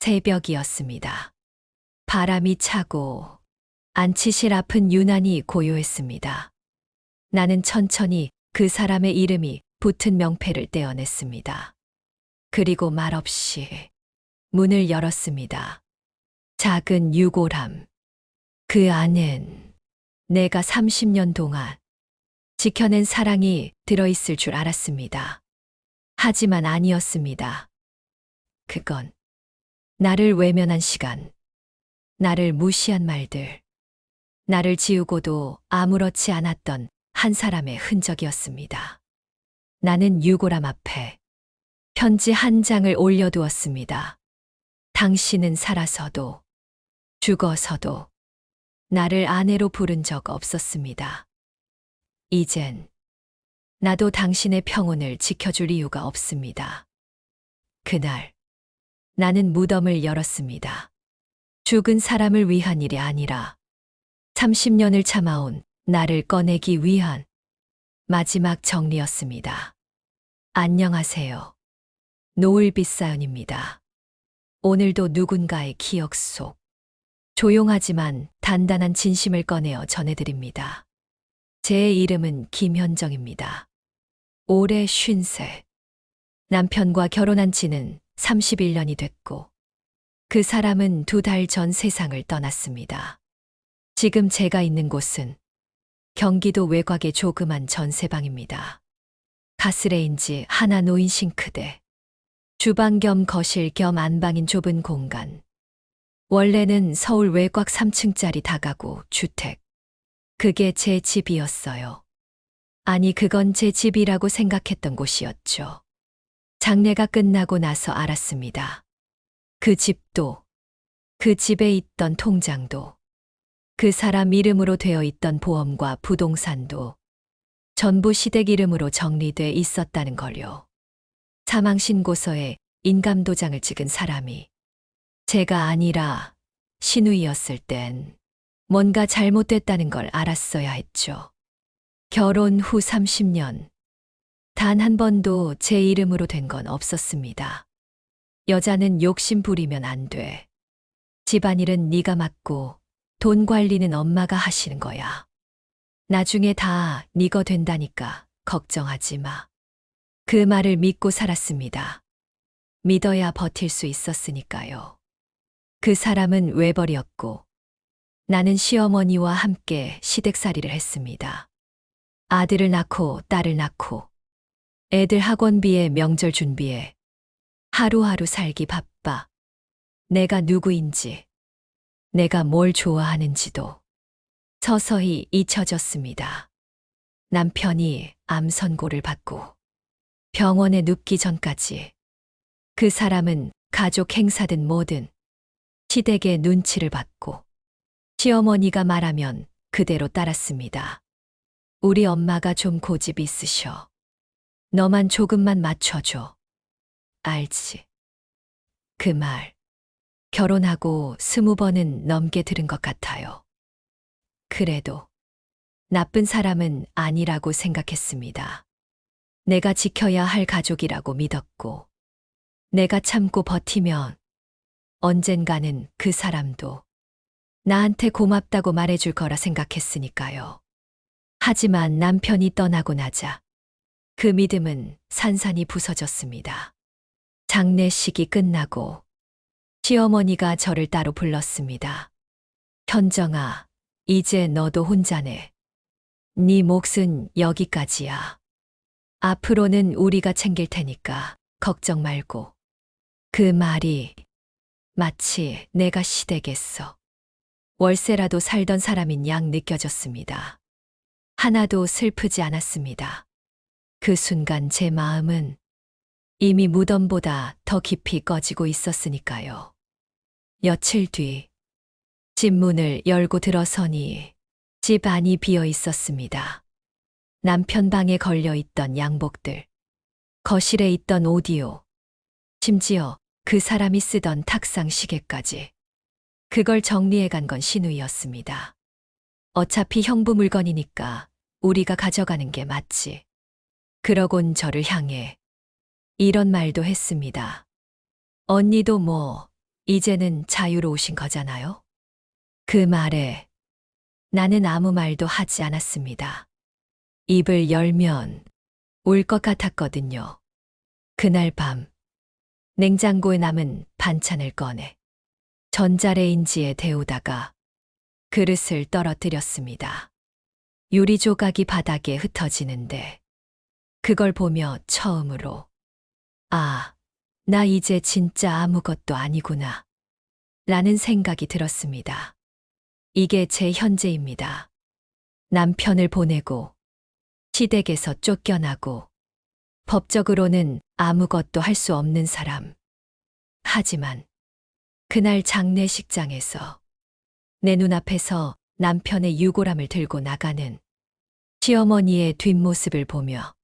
새벽이었습니다. 바람이 차고 안치실 앞은 유난히 고요했습니다. 나는 천천히 그 사람의 이름이 붙은 명패를 떼어냈습니다. 그리고 말없이 문을 열었습니다. 작은 유골함. 그 안엔 내가 30년 동안 지켜낸 사랑이 들어있을 줄 알았습니다. 하지만 아니었습니다. 그건 나를 외면한 시간, 나를 무시한 말들, 나를 지우고도 아무렇지 않았던 한 사람의 흔적이었습니다. 나는 유골함 앞에 편지 한 장을 올려두었습니다. 당신은 살아서도 죽어서도 나를 아내로 부른 적 없었습니다. 이젠 나도 당신의 평온을 지켜줄 이유가 없습니다. 그날 나는 무덤을 열었습니다. 죽은 사람을 위한 일이 아니라 30년을 참아온 나를 꺼내기 위한 마지막 정리였습니다. 안녕하세요. 노을빛 사연입니다. 오늘도 누군가의 기억 속 조용하지만 단단한 진심을 꺼내어 전해드립니다. 제 이름은 김현정입니다. 올해 50세. 남편과 결혼한 지는 31년이 됐고 그 사람은 2달 전 세상을 떠났습니다. 지금 제가 있는 곳은 경기도 외곽의 조그만 전세방입니다. 가스레인지 하나 놓인 싱크대, 주방 겸 거실 겸 안방인 좁은 공간. 원래는 서울 외곽 3층짜리 다가구 주택. 그게 제 집이었어요. 아니, 그건 제 집이라고 생각했던 곳이었죠. 장례가 끝나고 나서 알았습니다. 그 집도, 그 집에 있던 통장도, 그 사람 이름으로 되어 있던 보험과 부동산도 전부 시댁 이름으로 정리돼 있었다는 걸요. 사망신고서에 인감도장을 찍은 사람이 제가 아니라 시누이였을 땐 뭔가 잘못됐다는 걸 알았어야 했죠. 결혼 후 30년, 단 한 번도 제 이름으로 된 건 없었습니다. 여자는 욕심 부리면 안 돼. 집안일은 네가 맡고 돈 관리는 엄마가 하시는 거야. 나중에 다 네 거 된다니까 걱정하지 마. 그 말을 믿고 살았습니다. 믿어야 버틸 수 있었으니까요. 그 사람은 외벌이었고 나는 시어머니와 함께 시댁살이를 했습니다. 아들을 낳고 딸을 낳고 애들 학원비에 명절 준비에 하루하루 살기 바빠. 내가 누구인지, 내가 뭘 좋아하는지도 서서히 잊혀졌습니다. 남편이 암 선고를 받고 병원에 눕기 전까지 그 사람은 가족 행사든 뭐든 시댁의 눈치를 받고 시어머니가 말하면 그대로 따랐습니다. 우리 엄마가 좀 고집 있으셔. 너만 조금만 맞춰줘. 알지? 그 말 결혼하고 20번은 넘게 들은 것 같아요. 그래도 나쁜 사람은 아니라고 생각했습니다. 내가 지켜야 할 가족이라고 믿었고 내가 참고 버티면 언젠가는 그 사람도 나한테 고맙다고 말해줄 거라 생각했으니까요. 하지만 남편이 떠나고 나자 그 믿음은 산산이 부서졌습니다. 장례식이 끝나고 시어머니가 저를 따로 불렀습니다. 현정아, 이제 너도 혼자네. 네 몫은 여기까지야. 앞으로는 우리가 챙길 테니까 걱정 말고. 그 말이 마치 내가 시댁에서 월세라도 살던 사람인 양 느껴졌습니다. 하나도 슬프지 않았습니다. 그 순간 제 마음은 이미 무덤보다 더 깊이 꺼지고 있었으니까요. 며칠 뒤 집 문을 열고 들어서니 집 안이 비어 있었습니다. 남편 방에 걸려 있던 양복들, 거실에 있던 오디오, 심지어 그 사람이 쓰던 탁상 시계까지. 그걸 정리해 간 건 시누이였습니다. 어차피 형부 물건이니까 우리가 가져가는 게 맞지. 그러곤 저를 향해 이런 말도 했습니다. 언니도 뭐 이제는 자유로우신 거잖아요? 그 말에 나는 아무 말도 하지 않았습니다. 입을 열면 울 것 같았거든요. 그날 밤 냉장고에 남은 반찬을 꺼내 전자레인지에 데우다가 그릇을 떨어뜨렸습니다. 유리 조각이 바닥에 흩어지는데 그걸 보며 처음으로 아, 나 이제 진짜 아무것도 아니구나 라는 생각이 들었습니다. 이게 제 현재입니다. 남편을 보내고 시댁에서 쫓겨나고 법적으로는 아무것도 할 수 없는 사람. 하지만 그날 장례식장에서 내 눈앞에서 남편의 유골함을 들고 나가는 시어머니의 뒷모습을 보며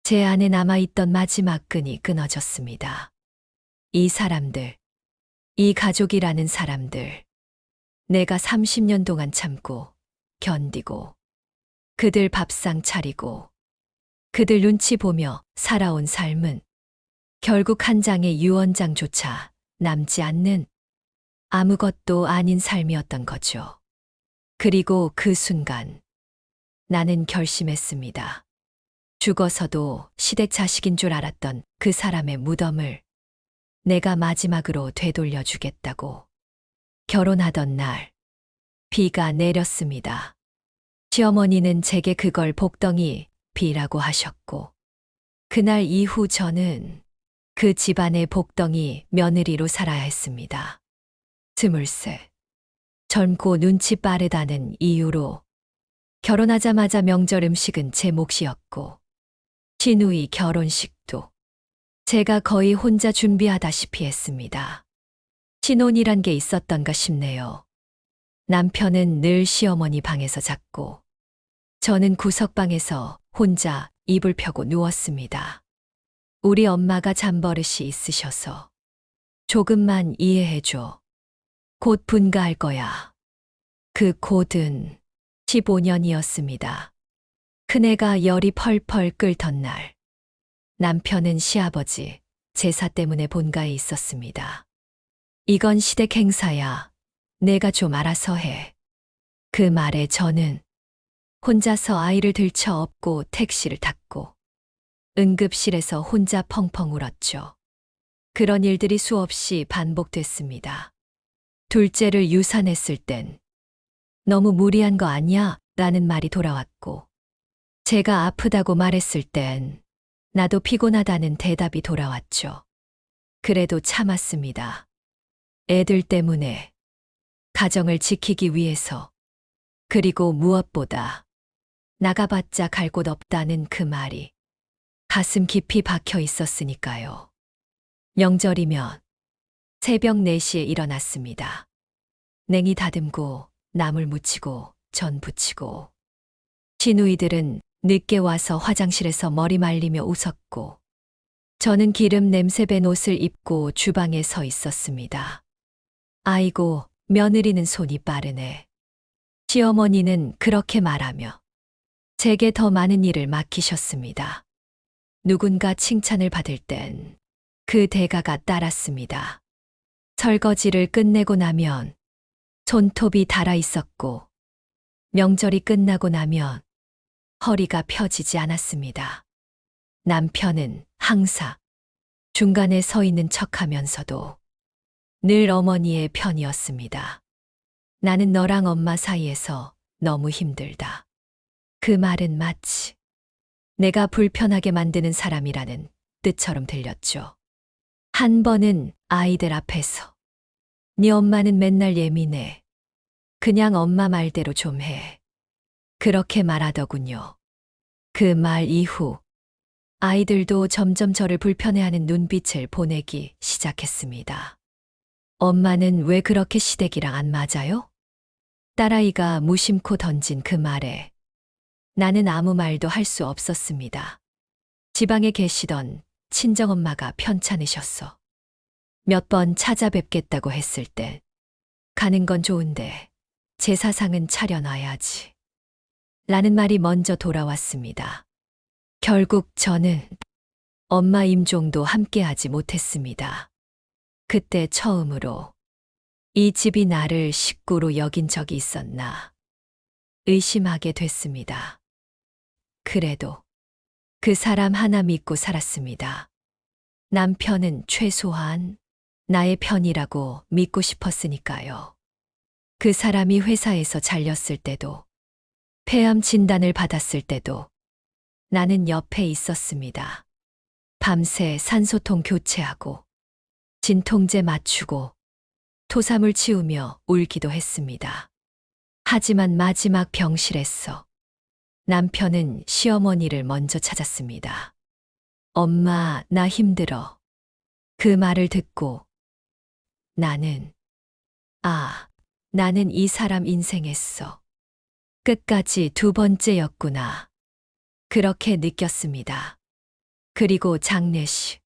제 안에 남아있던 마지막 끈이 끊어졌습니다. 이 사람들, 이 가족이라는 사람들, 내가 30년 동안 참고, 견디고, 그들 밥상 차리고, 그들 눈치 보며 살아온 삶은 결국 한 장의 유언장조차 남지 않는 아무것도 아닌 삶이었던 거죠. 그리고 그 순간 나는 결심했습니다. 죽어서도 시댁 자식인 줄 알았던 그 사람의 무덤을 내가 마지막으로 되돌려 주겠다고. 결혼하던 날 비가 내렸습니다. 시어머니는 제게 그걸 복덩이 비라고 하셨고 그날 이후 저는 그 집안의 복덩이 며느리로 살아야 했습니다. 23. 젊고 눈치 빠르다는 이유로 결혼하자마자 명절 음식은 제 몫이었고 시누이 결혼식도 제가 거의 혼자 준비하다시피 했습니다. 신혼이란 게 있었던가 싶네요. 남편은 늘 시어머니 방에서 잤고 저는 구석방에서 혼자 이불 펴고 누웠습니다. 우리 엄마가 잠버릇이 있으셔서 조금만 이해해줘. 곧 분가할 거야. 그 곧은 15년이었습니다. 큰애가 열이 펄펄 끓던 날 남편은 시아버지 제사 때문에 본가에 있었습니다. 이건 시댁 행사야. 내가 좀 알아서 해. 그 말에 저는 혼자서 아이를 들쳐 업고 택시를 탔고 응급실에서 혼자 펑펑 울었죠. 그런 일들이 수없이 반복됐습니다. 둘째를 유산했을 땐 너무 무리한 거 아니야? 라는 말이 돌아왔고 제가 아프다고 말했을 땐 나도 피곤하다는 대답이 돌아왔죠. 그래도 참았습니다. 애들 때문에, 가정을 지키기 위해서, 그리고 무엇보다 나가봤자 갈 곳 없다는 그 말이 가슴 깊이 박혀 있었으니까요. 명절이면 새벽 4시에 일어났습니다. 냉이 다듬고 나물 무치고 전 부치고 시누이들은 늦게 와서 화장실에서 머리 말리며 웃었고 저는 기름 냄새 밴 옷을 입고 주방에 서 있었습니다. 아이고, 며느리는 손이 빠르네. 시어머니는 그렇게 말하며 제게 더 많은 일을 맡기셨습니다. 누군가 칭찬을 받을 땐 그 대가가 따랐습니다. 설거지를 끝내고 나면 손톱이 닳아 있었고 명절이 끝나고 나면 허리가 펴지지 않았습니다. 남편은 항상 중간에 서 있는 척하면서도 늘 어머니의 편이었습니다. 나는 너랑 엄마 사이에서 너무 힘들다. 그 말은 마치 내가 불편하게 만드는 사람이라는 뜻처럼 들렸죠. 한 번은 아이들 앞에서 네 엄마는 맨날 예민해. 그냥 엄마 말대로 좀 해. 그렇게 말하더군요. 그 말 이후 아이들도 점점 저를 불편해하는 눈빛을 보내기 시작했습니다. 엄마는 왜 그렇게 시댁이랑 안 맞아요? 딸아이가 무심코 던진 그 말에 나는 아무 말도 할 수 없었습니다. 지방에 계시던 친정엄마가 편찮으셨어. 몇 번 찾아뵙겠다고 했을 때 가는 건 좋은데 제사상은 차려놔야지. 라는 말이 먼저 돌아왔습니다. 결국 저는 엄마 임종도 함께하지 못했습니다. 그때 처음으로 이 집이 나를 식구로 여긴 적이 있었나 의심하게 됐습니다. 그래도 그 사람 하나 믿고 살았습니다. 남편은 최소한 나의 편이라고 믿고 싶었으니까요. 그 사람이 회사에서 잘렸을 때도, 폐암 진단을 받았을 때도 나는 옆에 있었습니다. 밤새 산소통 교체하고, 진통제 맞추고, 토사물 치우며 울기도 했습니다. 하지만 마지막 병실에서 남편은 시어머니를 먼저 찾았습니다. 엄마, 나 힘들어. 그 말을 듣고 나는, 나는 이 사람 인생에서 끝까지 두 번째였구나. 그렇게 느꼈습니다. 그리고 장례식.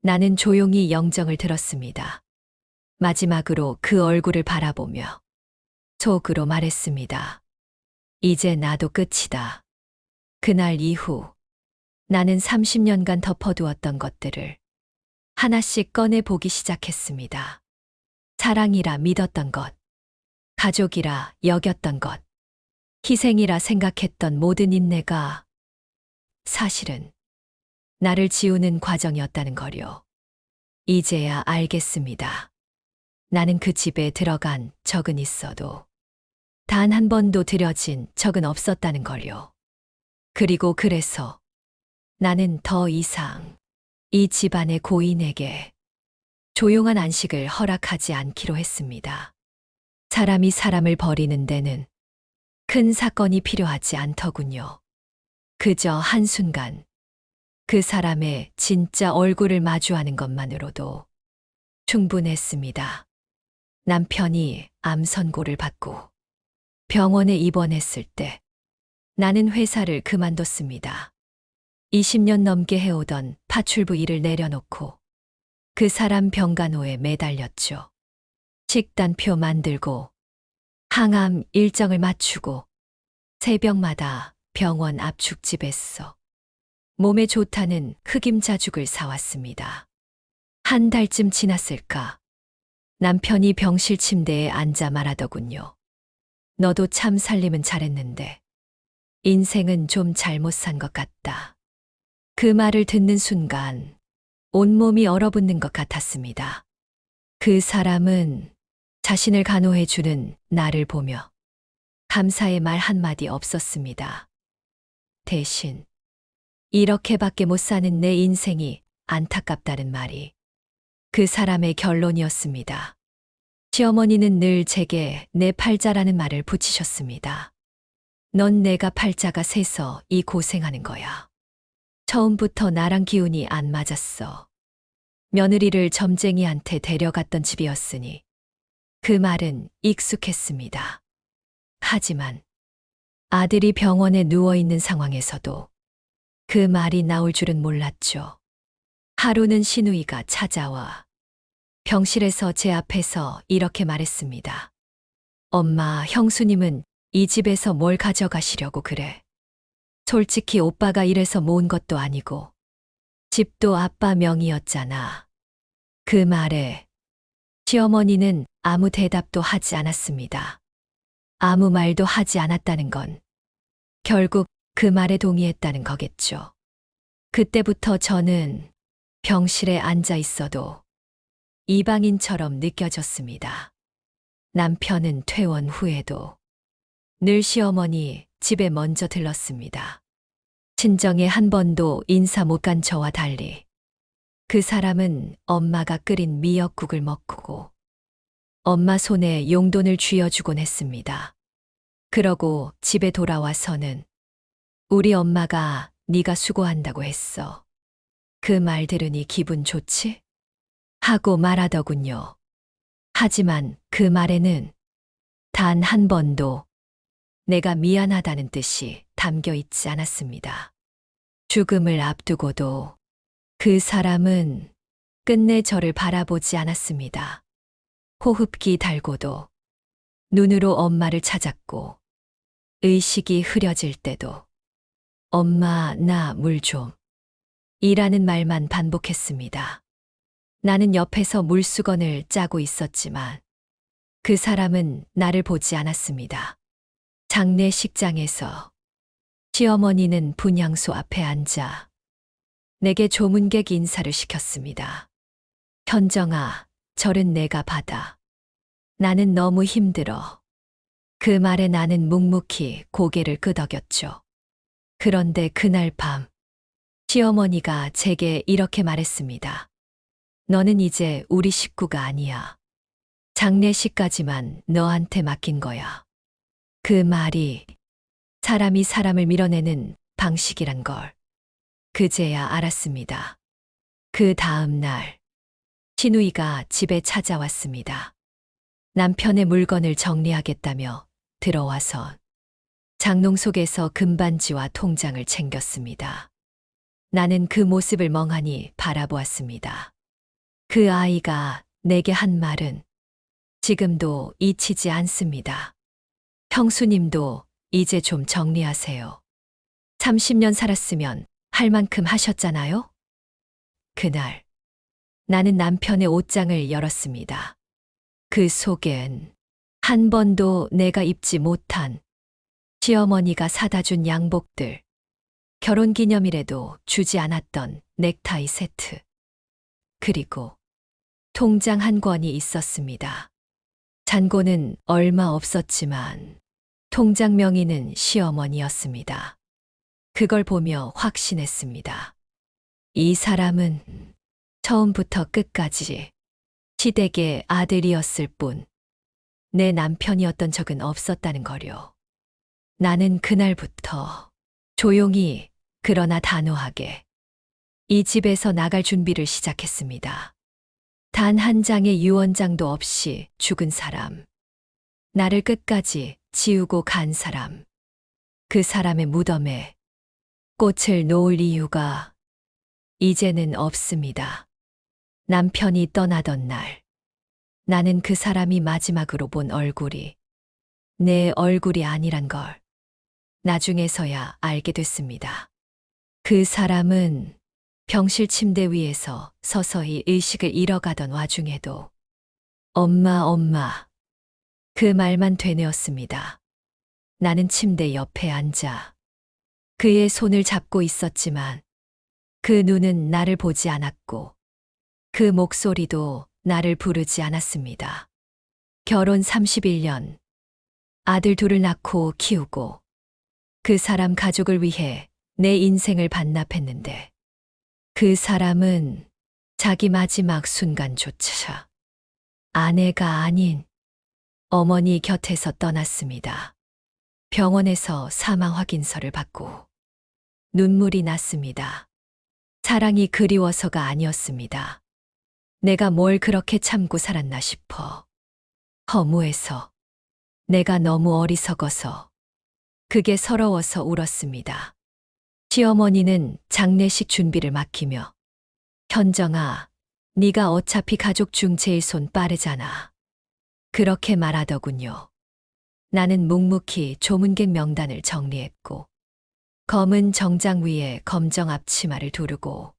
나는 조용히 영정을 들었습니다. 마지막으로 그 얼굴을 바라보며 속으로 말했습니다. 이제 나도 끝이다. 그날 이후 나는 30년간 덮어두었던 것들을 하나씩 꺼내 보기 시작했습니다. 사랑이라 믿었던 것, 가족이라 여겼던 것, 희생이라 생각했던 모든 인내가 사실은 나를 지우는 과정이었다는 거요. 이제야 알겠습니다. 나는 그 집에 들어간 적은 있어도 단 한 번도 들여진 적은 없었다는 걸요. 그리고 그래서 나는 더 이상 이 집안의 고인에게 조용한 안식을 허락하지 않기로 했습니다. 사람이 사람을 버리는 데는 큰 사건이 필요하지 않더군요. 그저 한순간 그 사람의 진짜 얼굴을 마주하는 것만으로도 충분했습니다. 남편이 암 선고를 받고 병원에 입원했을 때 나는 회사를 그만뒀습니다. 20년 넘게 해오던 파출부 일을 내려놓고 그 사람 병간호에 매달렸죠. 식단표 만들고 항암 일정을 맞추고 새벽마다 병원 압축집에서 몸에 좋다는 흑임자죽을 사왔습니다. 한 달쯤 지났을까 남편이 병실 침대에 앉아 말하더군요. 너도 참 살림은 잘했는데 인생은 좀 잘못 산 것 같다. 그 말을 듣는 순간 온몸이 얼어붙는 것 같았습니다. 그 사람은 자신을 간호해주는 나를 보며 감사의 말 한마디 없었습니다. 대신 이렇게밖에 못 사는 내 인생이 안타깝다는 말이 그 사람의 결론이었습니다. 시어머니는 늘 제게 내 팔자라는 말을 붙이셨습니다. 넌 내가 팔자가 세서 이 고생하는 거야. 처음부터 나랑 기운이 안 맞았어. 며느리를 점쟁이한테 데려갔던 집이었으니 그 말은 익숙했습니다. 하지만 아들이 병원에 누워있는 상황에서도 그 말이 나올 줄은 몰랐죠. 하루는 시누이가 찾아와 병실에서 제 앞에서 이렇게 말했습니다. 엄마, 형수님은 이 집에서 뭘 가져가시려고 그래. 솔직히 오빠가 이래서 모은 것도 아니고 집도 아빠 명의였잖아. 그 말에 시어머니는 아무 대답도 하지 않았습니다. 아무 말도 하지 않았다는 건 결국 그 말에 동의했다는 거겠죠. 그때부터 저는 병실에 앉아 있어도 이방인처럼 느껴졌습니다. 남편은 퇴원 후에도 늘 시어머니 집에 먼저 들렀습니다. 친정에 한 번도 인사 못 간 저와 달리 그 사람은 엄마가 끓인 미역국을 먹고 엄마 손에 용돈을 쥐어주곤 했습니다. 그러고 집에 돌아와서는 우리 엄마가 네가 수고한다고 했어. 그 말 들으니 기분 좋지? 하고 말하더군요. 하지만 그 말에는 단 한 번도 내가 미안하다는 뜻이 담겨 있지 않았습니다. 죽음을 앞두고도 그 사람은 끝내 저를 바라보지 않았습니다. 호흡기 달고도 눈으로 엄마를 찾았고 의식이 흐려질 때도 엄마, 나 물 좀. 이라는 말만 반복했습니다. 나는 옆에서 물수건을 짜고 있었지만 그 사람은 나를 보지 않았습니다. 장례식장에서 시어머니는 분향소 앞에 앉아 내게 조문객 인사를 시켰습니다. 현정아, 절은 내가 받아. 나는 너무 힘들어. 그 말에 나는 묵묵히 고개를 끄덕였죠. 그런데 그날 밤, 시어머니가 제게 이렇게 말했습니다. 너는 이제 우리 식구가 아니야. 장례식까지만 너한테 맡긴 거야. 그 말이 사람이 사람을 밀어내는 방식이란 걸 그제야 알았습니다. 그 다음 날, 신우이가 집에 찾아왔습니다. 남편의 물건을 정리하겠다며 들어와서 장롱 속에서 금반지와 통장을 챙겼습니다. 나는 그 모습을 멍하니 바라보았습니다. 그 아이가 내게 한 말은 지금도 잊히지 않습니다. 형수님도 이제 좀 정리하세요. 30년 살았으면 할 만큼 하셨잖아요? 그날, 나는 남편의 옷장을 열었습니다. 그 속엔 한 번도 내가 입지 못한 시어머니가 사다 준 양복들, 결혼기념일에도 주지 않았던 넥타이 세트, 그리고 통장 한 권이 있었습니다. 잔고는 얼마 없었지만 통장 명의는 시어머니였습니다. 그걸 보며 확신했습니다. 이 사람은 처음부터 끝까지 시댁의 아들이었을 뿐 내 남편이었던 적은 없었다는 거요. 나는 그날부터 조용히 그러나 단호하게 이 집에서 나갈 준비를 시작했습니다. 단 한 장의 유언장도 없이 죽은 사람, 나를 끝까지 지우고 간 사람, 그 사람의 무덤에 꽃을 놓을 이유가 이제는 없습니다. 남편이 떠나던 날, 나는 그 사람이 마지막으로 본 얼굴이 내 얼굴이 아니란 걸 나중에서야 알게 됐습니다. 그 사람은 병실 침대 위에서 서서히 의식을 잃어가던 와중에도 엄마, 엄마, 그 말만 되뇌었습니다. 나는 침대 옆에 앉아 그의 손을 잡고 있었지만 그 눈은 나를 보지 않았고 그 목소리도 나를 부르지 않았습니다. 결혼 31년, 아들 둘을 낳고 키우고 그 사람 가족을 위해 내 인생을 반납했는데 그 사람은 자기 마지막 순간조차 아내가 아닌 어머니 곁에서 떠났습니다. 병원에서 사망 확인서를 받고 눈물이 났습니다. 사랑이 그리워서가 아니었습니다. 내가 뭘 그렇게 참고 살았나 싶어. 허무해서, 내가 너무 어리석어서, 그게 서러워서 울었습니다. 시어머니는 장례식 준비를 맡기며 현정아, 네가 어차피 가족 중 제일 손 빠르잖아. 그렇게 말하더군요. 나는 묵묵히 조문객 명단을 정리했고 검은 정장 위에 검정 앞치마를 두르고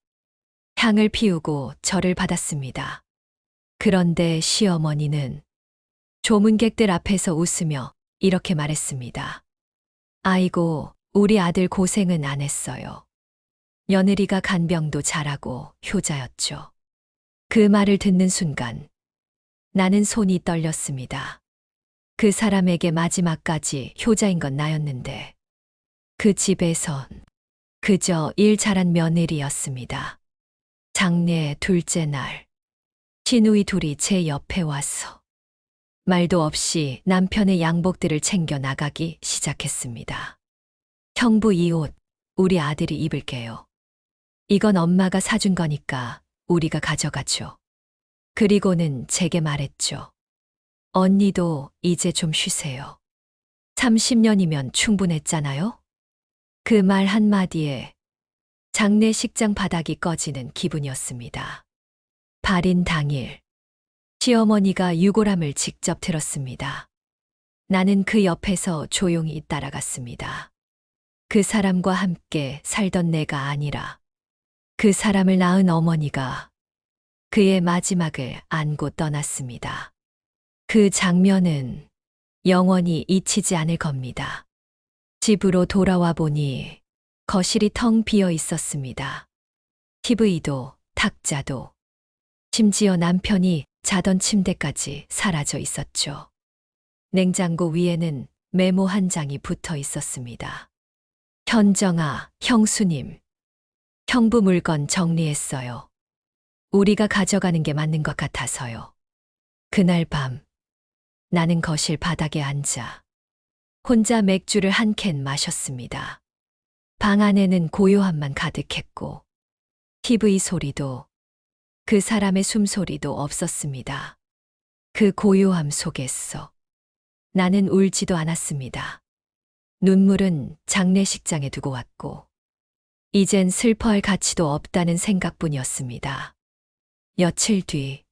향을 피우고 절을 받았습니다. 그런데 시어머니는 조문객들 앞에서 웃으며 이렇게 말했습니다. 아이고, 우리 아들 고생은 안 했어요. 며느리가 간병도 잘하고 효자였죠. 그 말을 듣는 순간 나는 손이 떨렸습니다. 그 사람에게 마지막까지 효자인 건 나였는데 그 집에선 그저 일 잘한 며느리였습니다. 장례 둘째 날, 시누이 둘이 제 옆에 와서 말도 없이 남편의 양복들을 챙겨 나가기 시작했습니다. 형부 이 옷, 우리 아들이 입을게요. 이건 엄마가 사준 거니까 우리가 가져가죠. 그리고는 제게 말했죠. 언니도 이제 좀 쉬세요. 30년이면 충분했잖아요? 그 말 한마디에 장례식장 바닥이 꺼지는 기분이었습니다. 발인 당일, 시어머니가 유골함을 직접 들었습니다. 나는 그 옆에서 조용히 따라갔습니다. 그 사람과 함께 살던 내가 아니라 그 사람을 낳은 어머니가 그의 마지막을 안고 떠났습니다. 그 장면은 영원히 잊히지 않을 겁니다. 집으로 돌아와 보니 거실이 텅 비어 있었습니다. TV도 탁자도 심지어 남편이 자던 침대까지 사라져 있었죠. 냉장고 위에는 메모 한 장이 붙어 있었습니다. 현정아, 형수님. 형부 물건 정리했어요. 우리가 가져가는 게 맞는 것 같아서요. 그날 밤 나는 거실 바닥에 앉아 혼자 맥주를 한 캔 마셨습니다. 방 안에는 고요함만 가득했고 TV 소리도 그 사람의 숨소리도 없었습니다. 그 고요함 속에서 나는 울지도 않았습니다. 눈물은 장례식장에 두고 왔고 이젠 슬퍼할 가치도 없다는 생각뿐이었습니다. 며칠 뒤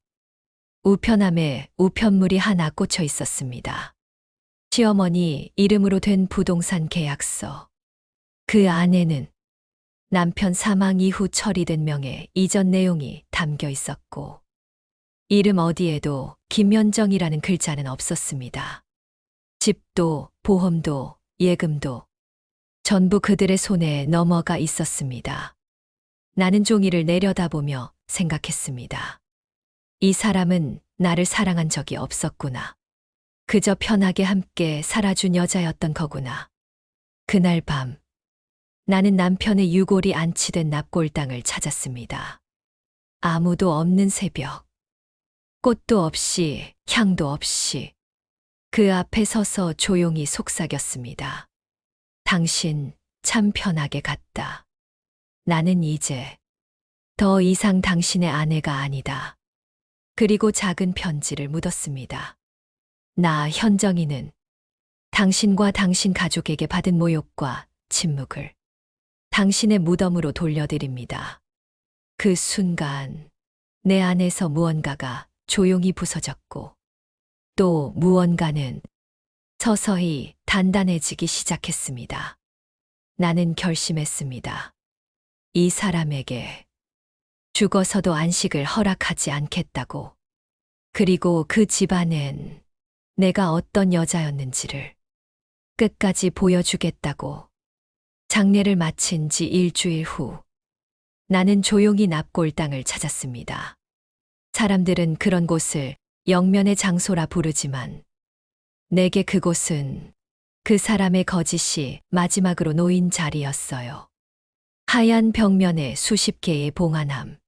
우편함에 우편물이 하나 꽂혀 있었습니다. 시어머니 이름으로 된 부동산 계약서. 그 안에는 남편 사망 이후 처리된 명의 이전 내용이 담겨 있었고 이름 어디에도 김현정이라는 글자는 없었습니다. 집도 보험도 예금도 전부 그들의 손에 넘어가 있었습니다. 나는 종이를 내려다보며 생각했습니다. 이 사람은 나를 사랑한 적이 없었구나. 그저 편하게 함께 살아준 여자였던 거구나. 그날 밤 나는 남편의 유골이 안치된 납골당을 찾았습니다. 아무도 없는 새벽. 꽃도 없이 향도 없이 그 앞에 서서 조용히 속삭였습니다. 당신 참 편하게 갔다. 나는 이제 더 이상 당신의 아내가 아니다. 그리고 작은 편지를 묻었습니다. 나 현정이는 당신과 당신 가족에게 받은 모욕과 침묵을 당신의 무덤으로 돌려드립니다. 그 순간 내 안에서 무언가가 조용히 부서졌고 또 무언가는 서서히 단단해지기 시작했습니다. 나는 결심했습니다. 이 사람에게 죽어서도 안식을 허락하지 않겠다고. 그리고 그 집안엔 내가 어떤 여자였는지를 끝까지 보여주겠다고. 장례를 마친 지 일주일 후 나는 조용히 납골당을 찾았습니다. 사람들은 그런 곳을 영면의 장소라 부르지만 내게 그곳은 그 사람의 거짓이 마지막으로 놓인 자리였어요. 하얀 벽면에 수십 개의 봉안함.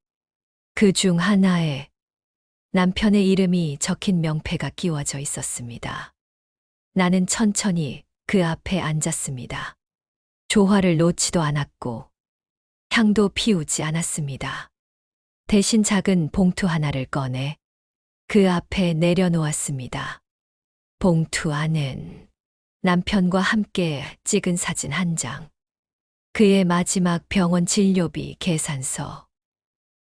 그 중 하나에 남편의 이름이 적힌 명패가 끼워져 있었습니다. 나는 천천히 그 앞에 앉았습니다. 조화를 놓지도 않았고 향도 피우지 않았습니다. 대신 작은 봉투 하나를 꺼내 그 앞에 내려놓았습니다. 봉투 안엔 남편과 함께 찍은 사진 한 장, 그의 마지막 병원 진료비 계산서,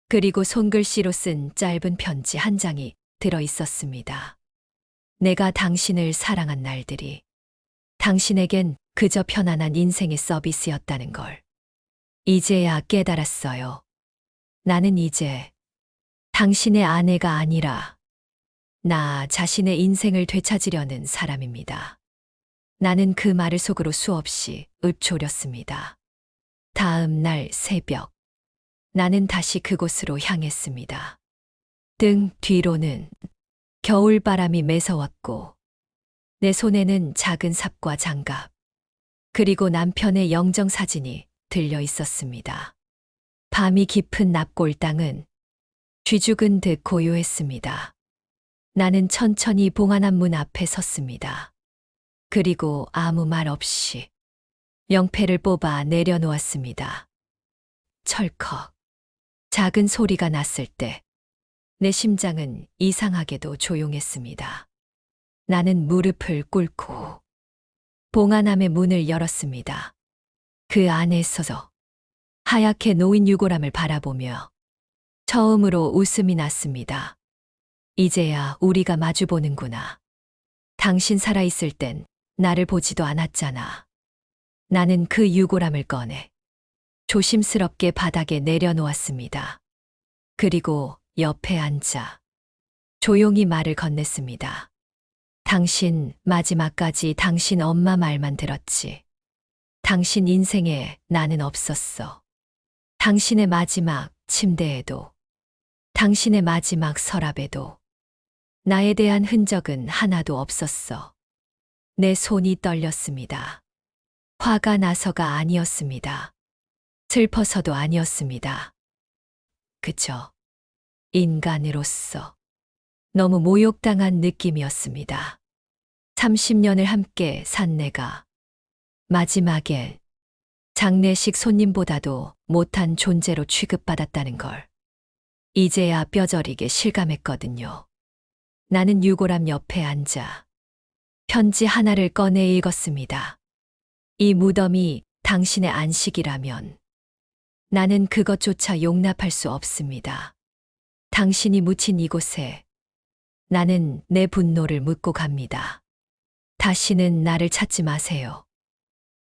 그리고 손글씨로 쓴 짧은 편지 한 장이 들어 있었습니다. 내가 당신을 사랑한 날들이 당신에겐 그저 편안한 인생의 서비스였다는 걸 이제야 깨달았어요. 나는 이제 당신의 아내가 아니라 나 자신의 인생을 되찾으려는 사람입니다. 나는 그 말을 속으로 수없이 읊조렸습니다. 다음 날 새벽, 나는 다시 그곳으로 향했습니다. 등 뒤로는 겨울바람이 매서웠고 내 손에는 작은 삽과 장갑, 그리고 남편의 영정사진이 들려 있었습니다. 밤이 깊은 납골당은 쥐죽은 듯 고요했습니다. 나는 천천히 봉안함 문 앞에 섰습니다. 그리고 아무 말 없이 명패를 뽑아 내려놓았습니다. 철컥. 작은 소리가 났을 때 내 심장은 이상하게도 조용했습니다. 나는 무릎을 꿇고 봉안함의 문을 열었습니다. 그 안에서 하얗게 놓인 유골함을 바라보며 처음으로 웃음이 났습니다. 이제야 우리가 마주보는구나. 당신 살아있을 땐 나를 보지도 않았잖아. 나는 그 유골함을 꺼내 조심스럽게 바닥에 내려놓았습니다. 그리고 옆에 앉아 조용히 말을 건넸습니다. 당신 마지막까지 당신 엄마 말만 들었지. 당신 인생에 나는 없었어. 당신의 마지막 침대에도, 당신의 마지막 서랍에도 나에 대한 흔적은 하나도 없었어. 내 손이 떨렸습니다. 화가 나서가 아니었습니다. 슬퍼서도 아니었습니다. 그저 인간으로서 너무 모욕당한 느낌이었습니다. 30년을 함께 산 내가 마지막엔 장례식 손님보다도 못한 존재로 취급받았다는 걸 이제야 뼈저리게 실감했거든요. 나는 유골함 옆에 앉아 편지 하나를 꺼내 읽었습니다. 이 무덤이 당신의 안식이라면 나는 그것조차 용납할 수 없습니다. 당신이 묻힌 이곳에 나는 내 분노를 묻고 갑니다. 다시는 나를 찾지 마세요.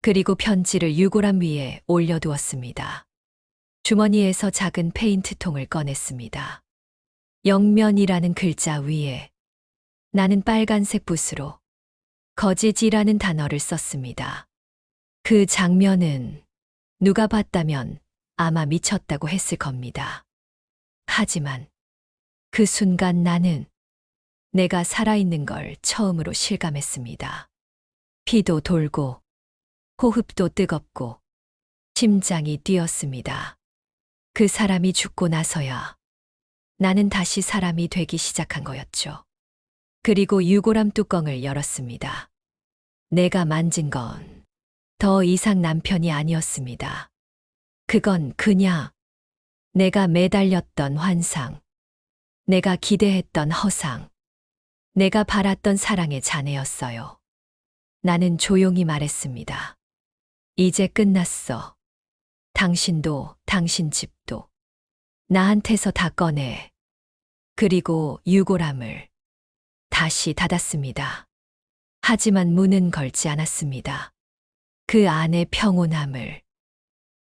그리고 편지를 유골함 위에 올려두었습니다. 주머니에서 작은 페인트통을 꺼냈습니다. 영면이라는 글자 위에 나는 빨간색 붓으로 거짓이라는 단어를 썼습니다. 그 장면은 누가 봤다면 아마 미쳤다고 했을 겁니다. 하지만 그 순간 나는 내가 살아있는 걸 처음으로 실감했습니다. 피도 돌고 호흡도 뜨겁고 심장이 뛰었습니다. 그 사람이 죽고 나서야 나는 다시 사람이 되기 시작한 거였죠. 그리고 유골함 뚜껑을 열었습니다. 내가 만진 건 더 이상 남편이 아니었습니다. 그건 그냥 내가 매달렸던 환상, 내가 기대했던 허상, 내가 바랐던 사랑의 잔해였어요. 나는 조용히 말했습니다. 이제 끝났어. 당신도 당신 집도 나한테서 다 꺼내. 그리고 유골함을 다시 닫았습니다. 하지만 문은 걸지 않았습니다. 그 안의 평온함을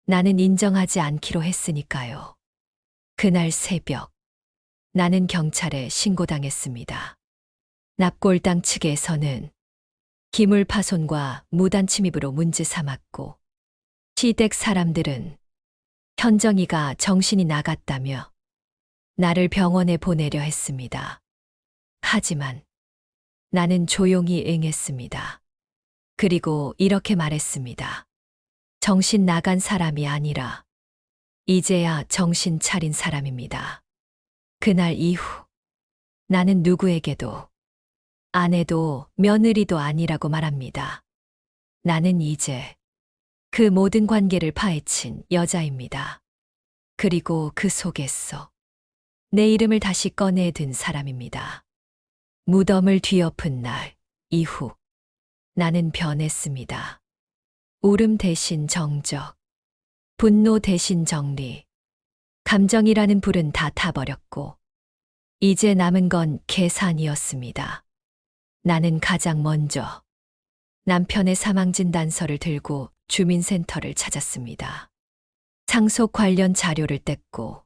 나는 인정하지 않기로 했으니까요. 그날 새벽 나는 경찰에 신고당했습니다. 납골당 측에서는 기물 파손과 무단 침입으로 문제 삼았고 시댁 사람들은 현정이가 정신이 나갔다며 나를 병원에 보내려 했습니다. 하지만 나는 조용히 응했습니다. 그리고 이렇게 말했습니다. 정신 나간 사람이 아니라 이제야 정신 차린 사람입니다. 그날 이후 나는 누구에게도 아내도 며느리도 아니라고 말합니다. 나는 이제 그 모든 관계를 파헤친 여자입니다. 그리고 그 속에서 내 이름을 다시 꺼내든 사람입니다. 무덤을 뒤엎은 날 이후 나는 변했습니다. 울음 대신 정적, 분노 대신 정리, 감정이라는 불은 다 타버렸고 이제 남은 건 계산이었습니다. 나는 가장 먼저 남편의 사망진단서를 들고 주민센터를 찾았습니다. 상속 관련 자료를 뗐고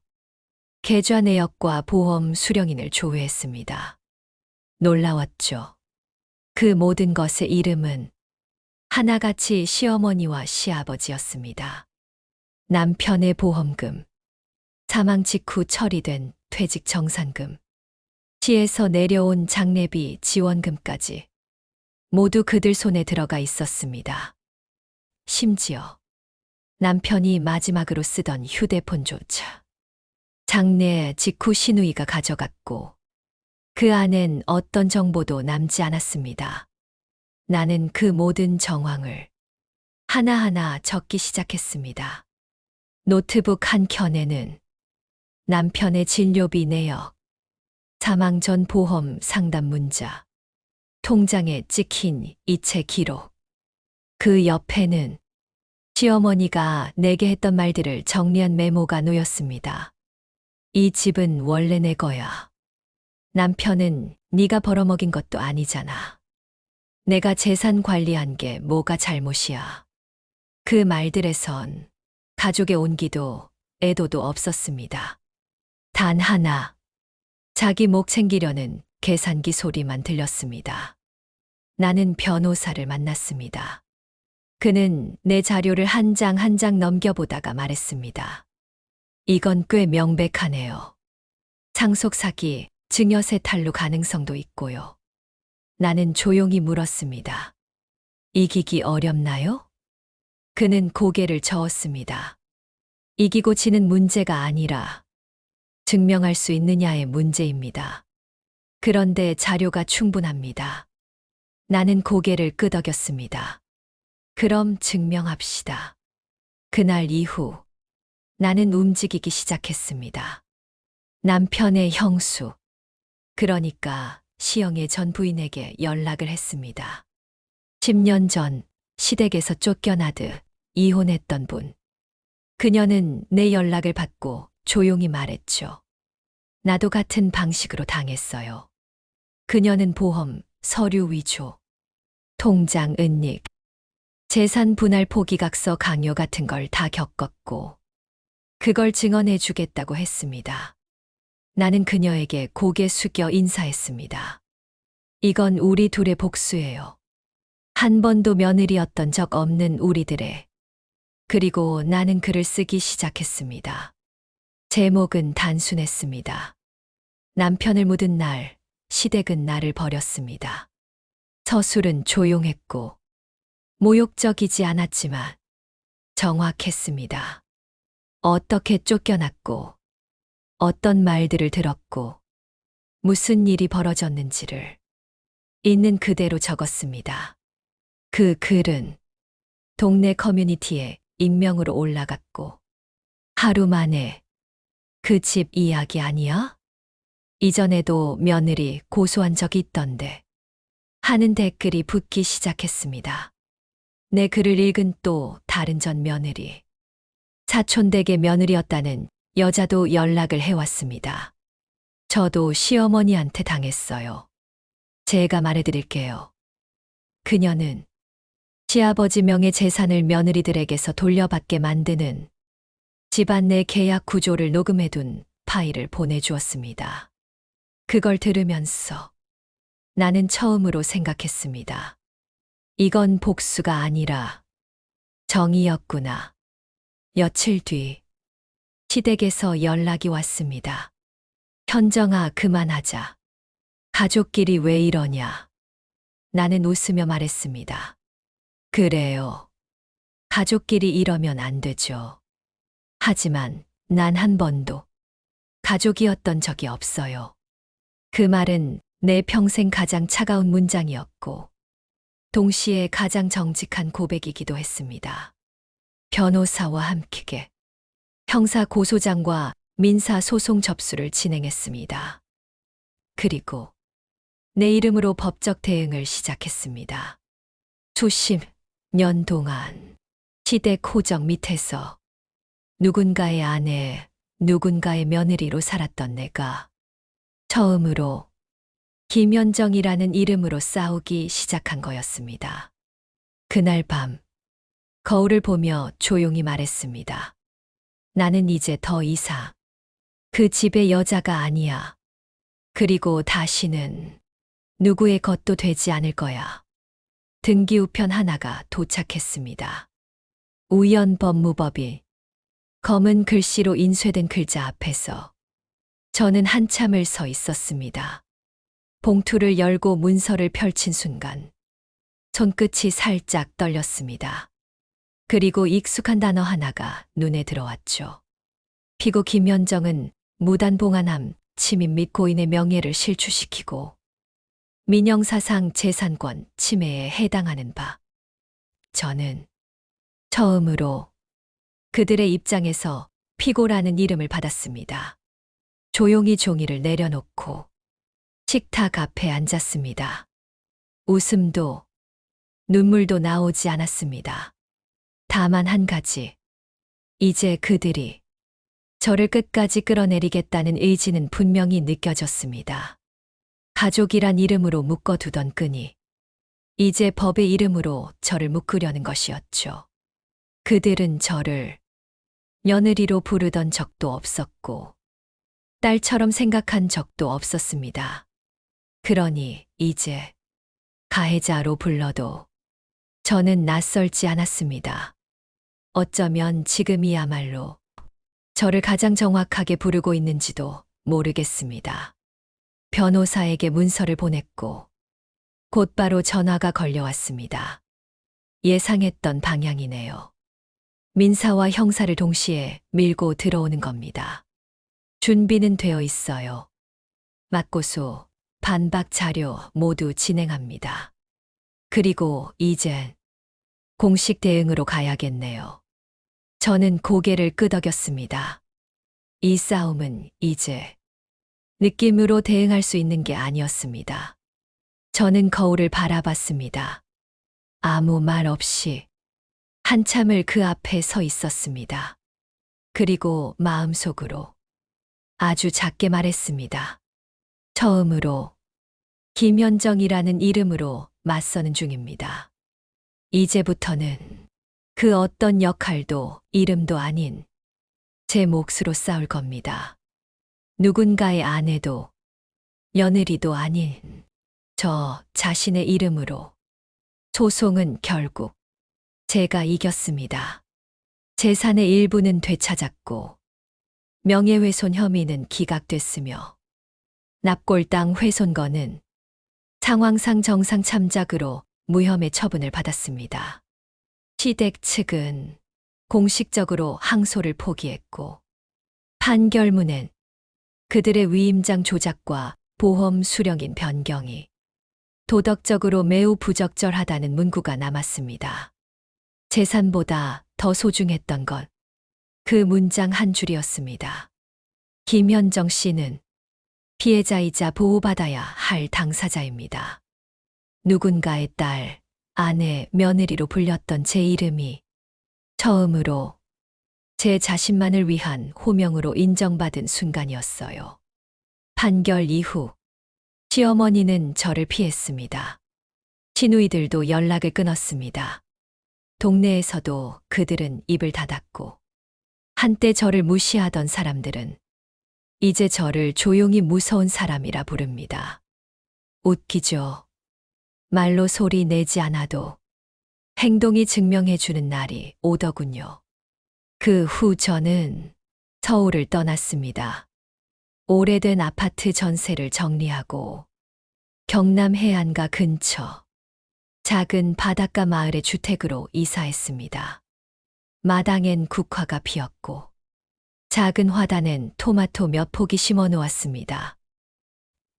계좌 내역과 보험 수령인을 조회했습니다. 놀라웠죠. 그 모든 것의 이름은 하나같이 시어머니와 시아버지였습니다. 남편의 보험금, 사망 직후 처리된 퇴직 정산금, 시에서 내려온 장례비 지원금까지 모두 그들 손에 들어가 있었습니다. 심지어 남편이 마지막으로 쓰던 휴대폰조차 장례 직후 시누이가 가져갔고 그 안엔 어떤 정보도 남지 않았습니다. 나는 그 모든 정황을 하나하나 적기 시작했습니다. 노트북 한 켠에는 남편의 진료비 내역, 사망 전 보험 상담 문자, 통장에 찍힌 이체 기록, 그 옆에는 시어머니가 내게 했던 말들을 정리한 메모가 놓였습니다. 이 집은 원래 내 거야. 남편은 네가 벌어먹인 것도 아니잖아. 내가 재산 관리한 게 뭐가 잘못이야. 그 말들에선 가족의 온기도 애도도 없었습니다. 단 하나, 자기 목 챙기려는 계산기 소리만 들렸습니다. 나는 변호사를 만났습니다. 그는 내 자료를 한 장 한 장 넘겨보다가 말했습니다. 이건 꽤 명백하네요. 상속 사기, 증여세 탈루 가능성도 있고요. 나는 조용히 물었습니다. 이기기 어렵나요? 그는 고개를 저었습니다. 이기고 지는 문제가 아니라 증명할 수 있느냐의 문제입니다. 그런데 자료가 충분합니다. 나는 고개를 끄덕였습니다. 그럼 증명합시다. 그날 이후 나는 움직이기 시작했습니다. 남편의 형수, 그러니까 시영의 전 부인에게 연락을 했습니다. 10년 전 시댁에서 쫓겨나듯 이혼했던 분. 그녀는 내 연락을 받고 조용히 말했죠. 나도 같은 방식으로 당했어요. 그녀는 보험, 서류 위조, 통장 은닉, 재산 분할 포기각서 강요 같은 걸 다 겪었고, 그걸 증언해 주겠다고 했습니다. 나는 그녀에게 고개 숙여 인사했습니다. 이건 우리 둘의 복수예요. 한 번도 며느리였던 적 없는 우리들의. 그리고 나는 글을 쓰기 시작했습니다. 제목은 단순했습니다. 남편을 묻은 날, 시댁은 나를 버렸습니다. 서술은 조용했고, 모욕적이지 않았지만 정확했습니다. 어떻게 쫓겨났고, 어떤 말들을 들었고, 무슨 일이 벌어졌는지를 있는 그대로 적었습니다. 그 글은 동네 커뮤니티에 익명으로 올라갔고, 하루 만에 그 집 이야기 아니야? 이전에도 며느리 고소한 적이 있던데 하는 댓글이 붙기 시작했습니다. 내 글을 읽은 또 다른 전 며느리, 사촌댁의 며느리였다는 여자도 연락을 해왔습니다. 저도 시어머니한테 당했어요. 제가 말해드릴게요. 그녀는 시아버지 명의 재산을 며느리들에게서 돌려받게 만드는 집안 내 계약 구조를 녹음해둔 파일을 보내주었습니다. 그걸 들으면서 나는 처음으로 생각했습니다. 이건 복수가 아니라 정의였구나. 며칠 뒤 시댁에서 연락이 왔습니다. 현정아, 그만하자. 가족끼리 왜 이러냐. 나는 웃으며 말했습니다. 그래요. 가족끼리 이러면 안 되죠. 하지만 난 한 번도 가족이었던 적이 없어요. 그 말은 내 평생 가장 차가운 문장이었고, 동시에 가장 정직한 고백이기도 했습니다. 변호사와 함께 형사 고소장과 민사 소송 접수를 진행했습니다. 그리고 내 이름으로 법적 대응을 시작했습니다. 수십 년 동안 시댁 호적 밑에서 누군가의 아내, 누군가의 며느리로 살았던 내가 처음으로 김현정이라는 이름으로 싸우기 시작한 거였습니다. 그날 밤 거울을 보며 조용히 말했습니다. 나는 이제 더 이상 그 집의 여자가 아니야. 그리고 다시는 누구의 것도 되지 않을 거야. 등기 우편 하나가 도착했습니다. 우연 법무법이 검은 글씨로 인쇄된 글자 앞에서 저는 한참을 서 있었습니다. 봉투를 열고 문서를 펼친 순간 손끝이 살짝 떨렸습니다. 그리고 익숙한 단어 하나가 눈에 들어왔죠. 피고 김현정은 무단봉안함, 침입 및 고인의 명예를 실추시키고 민형사상 재산권 침해에 해당하는 바. 저는 처음으로 그들의 입장에서 피고라는 이름을 받았습니다. 조용히 종이를 내려놓고 식탁 앞에 앉았습니다. 웃음도 눈물도 나오지 않았습니다. 다만 한 가지, 이제 그들이 저를 끝까지 끌어내리겠다는 의지는 분명히 느껴졌습니다. 가족이란 이름으로 묶어두던 끈이 이제 법의 이름으로 저를 묶으려는 것이었죠. 그들은 저를 며느리로 부르던 적도 없었고 딸처럼 생각한 적도 없었습니다. 그러니 이제 가해자로 불러도 저는 낯설지 않았습니다. 어쩌면 지금이야말로 저를 가장 정확하게 부르고 있는지도 모르겠습니다. 변호사에게 문서를 보냈고 곧바로 전화가 걸려왔습니다. 예상했던 방향이네요. 민사와 형사를 동시에 밀고 들어오는 겁니다. 준비는 되어 있어요. 맞고소, 반박 자료 모두 진행합니다. 그리고 이젠 공식 대응으로 가야겠네요. 저는 고개를 끄덕였습니다. 이 싸움은 이제 느낌으로 대응할 수 있는 게 아니었습니다. 저는 거울을 바라봤습니다. 아무 말 없이 한참을 그 앞에 서 있었습니다. 그리고 마음속으로 아주 작게 말했습니다. 처음으로 김현정이라는 이름으로 맞서는 중입니다. 이제부터는 그 어떤 역할도 이름도 아닌 제 몫으로 싸울 겁니다. 누군가의 아내도 며느리도 아닌 저 자신의 이름으로. 소송은 결국 제가 이겼습니다. 재산의 일부는 되찾았고 명예훼손 혐의는 기각됐으며 납골당 훼손건은 상황상 정상 참작으로 무혐의 처분을 받았습니다. 시댁 측은 공식적으로 항소를 포기했고 판결문엔 그들의 위임장 조작과 보험 수령인 변경이 도덕적으로 매우 부적절하다는 문구가 남았습니다. 재산보다 더 소중했던 건 그 문장 한 줄이었습니다. 김현정 씨는 피해자이자 보호받아야 할 당사자입니다. 누군가의 딸, 아내, 며느리로 불렸던 제 이름이 처음으로 제 자신만을 위한 호명으로 인정받은 순간이었어요. 판결 이후 시어머니는 저를 피했습니다. 시누이들도 연락을 끊었습니다. 동네에서도 그들은 입을 닫았고 한때 저를 무시하던 사람들은 이제 저를 조용히 무서운 사람이라 부릅니다. 웃기죠. 말로 소리 내지 않아도 행동이 증명해주는 날이 오더군요. 그 후 저는 서울을 떠났습니다. 오래된 아파트 전세를 정리하고 경남 해안가 근처 작은 바닷가 마을의 주택으로 이사했습니다. 마당엔 국화가 피었고 작은 화단엔 토마토 몇 포기 심어 놓았습니다.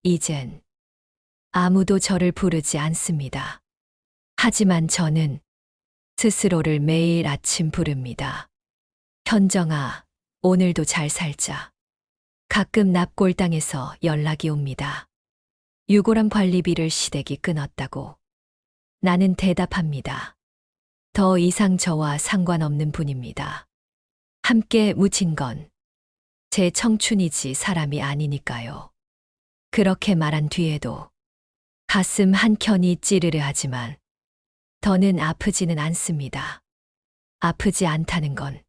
이젠 아무도 저를 부르지 않습니다. 하지만 저는 스스로를 매일 아침 부릅니다. 현정아, 오늘도 잘 살자. 가끔 납골당에서 연락이 옵니다. 유골함 관리비를 시댁이 끊었다고. 나는 대답합니다. 더 이상 저와 상관없는 분입니다. 함께 묻힌 건 제 청춘이지 사람이 아니니까요. 그렇게 말한 뒤에도 가슴 한켠이 찌르르 하지만 더는 아프지는 않습니다. 아프지 않다는 건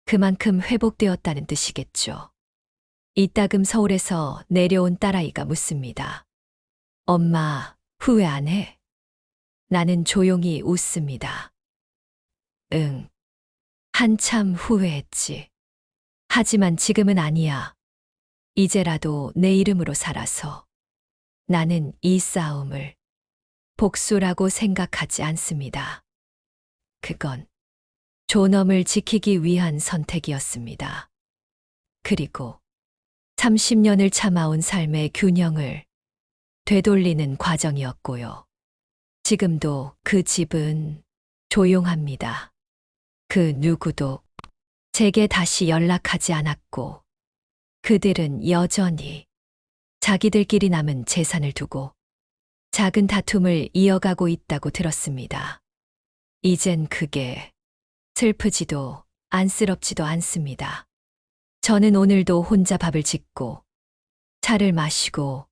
그만큼 회복되었다는 뜻이겠죠. 이따금 서울에서 내려온 딸아이가 묻습니다. 엄마, 후회 안 해? 나는 조용히 웃습니다. 응. 한참 후회했지. 하지만 지금은 아니야. 이제라도 내 이름으로 살아서 나는 이 싸움을 복수라고 생각하지 않습니다. 그건 존엄을 지키기 위한 선택이었습니다. 그리고 30년을 참아온 삶의 균형을 되돌리는 과정이었고요. 지금도 그 집은 조용합니다. 그 누구도 제게 다시 연락하지 않았고 그들은 여전히 자기들끼리 남은 재산을 두고 작은 다툼을 이어가고 있다고 들었습니다. 이젠 그게 슬프지도 안쓰럽지도 않습니다. 저는 오늘도 혼자 밥을 짓고 차를 마시고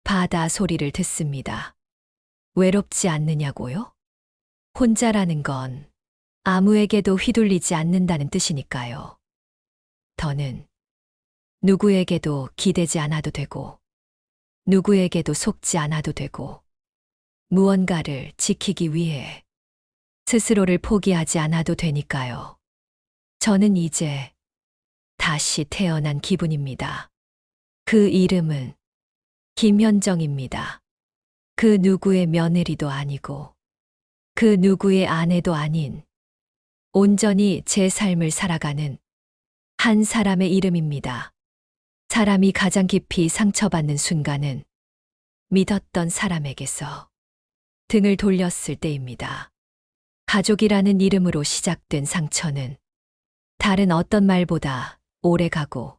바다 소리를 듣습니다. 외롭지 않느냐고요? 혼자라는 건 아무에게도 휘둘리지 않는다는 뜻이니까요. 더는 누구에게도 기대지 않아도 되고, 누구에게도 속지 않아도 되고, 무언가를 지키기 위해 스스로를 포기하지 않아도 되니까요. 저는 이제 다시 태어난 기분입니다. 그 이름은 김현정입니다. 그 누구의 며느리도 아니고 그 누구의 아내도 아닌 온전히 제 삶을 살아가는 한 사람의 이름입니다. 사람이 가장 깊이 상처받는 순간은 믿었던 사람에게서 등을 돌렸을 때입니다. 가족이라는 이름으로 시작된 상처는 다른 어떤 말보다 오래가고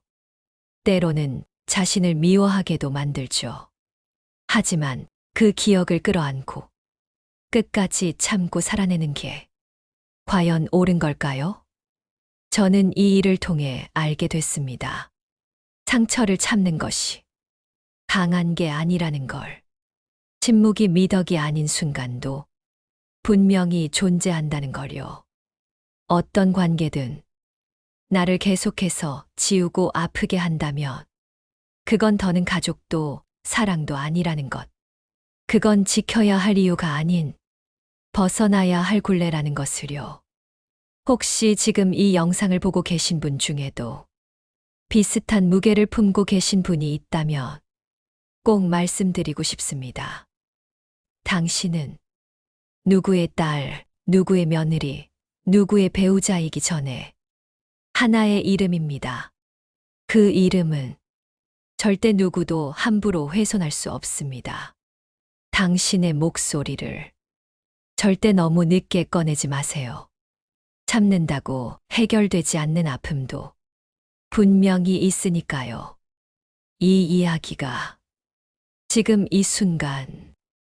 때로는 자신을 미워하게도 만들죠. 하지만 그 기억을 끌어안고 끝까지 참고 살아내는 게 과연 옳은 걸까요? 저는 이 일을 통해 알게 됐습니다. 상처를 참는 것이 강한 게 아니라는 걸. 침묵이 미덕이 아닌 순간도 분명히 존재한다는 걸요. 어떤 관계든 나를 계속해서 지우고 아프게 한다면 그건 더는 가족도 사랑도 아니라는 것. 그건 지켜야 할 이유가 아닌 벗어나야 할 굴레라는 것을요. 혹시 지금 이 영상을 보고 계신 분 중에도 비슷한 무게를 품고 계신 분이 있다면 꼭 말씀드리고 싶습니다. 당신은 누구의 딸, 누구의 며느리, 누구의 배우자이기 전에 하나의 이름입니다. 그 이름은 절대 누구도 함부로 훼손할 수 없습니다. 당신의 목소리를 절대 너무 늦게 꺼내지 마세요. 참는다고 해결되지 않는 아픔도 분명히 있으니까요. 이 이야기가 지금 이 순간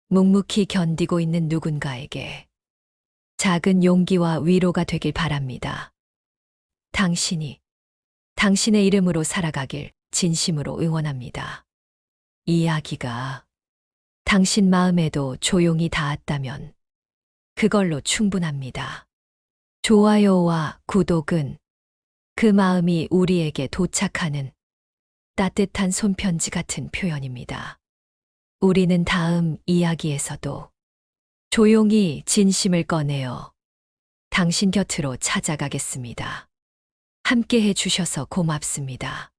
묵묵히 견디고 있는 누군가에게 작은 용기와 위로가 되길 바랍니다. 당신이 당신의 이름으로 살아가길 진심으로 응원합니다. 이야기가 당신 마음에도 조용히 닿았다면 그걸로 충분합니다. 좋아요와 구독은 그 마음이 우리에게 도착하는 따뜻한 손편지 같은 표현입니다. 우리는 다음 이야기에서도 조용히 진심을 꺼내어 당신 곁으로 찾아가겠습니다. 함께 해주셔서 고맙습니다.